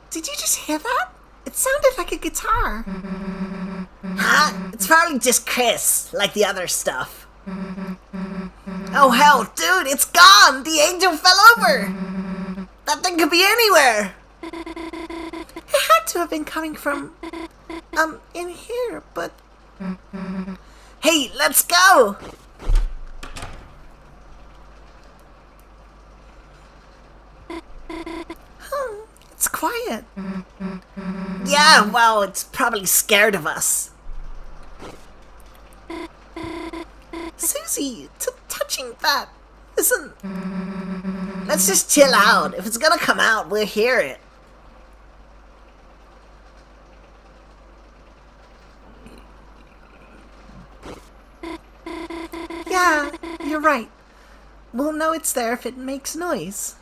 Did you just hear that? It sounded like a guitar. Huh? It's probably just Chris, like the other stuff. Oh hell, dude, it's gone! The angel fell over! That thing could be anywhere! It had to have been coming from, in here, but... Hey, let's go! It's quiet. Yeah, well, it's probably scared of us. Susie, touching that isn't... Let's just chill out. If it's gonna come out, we'll hear it. Yeah, you're right. We'll know it's there if it makes noise.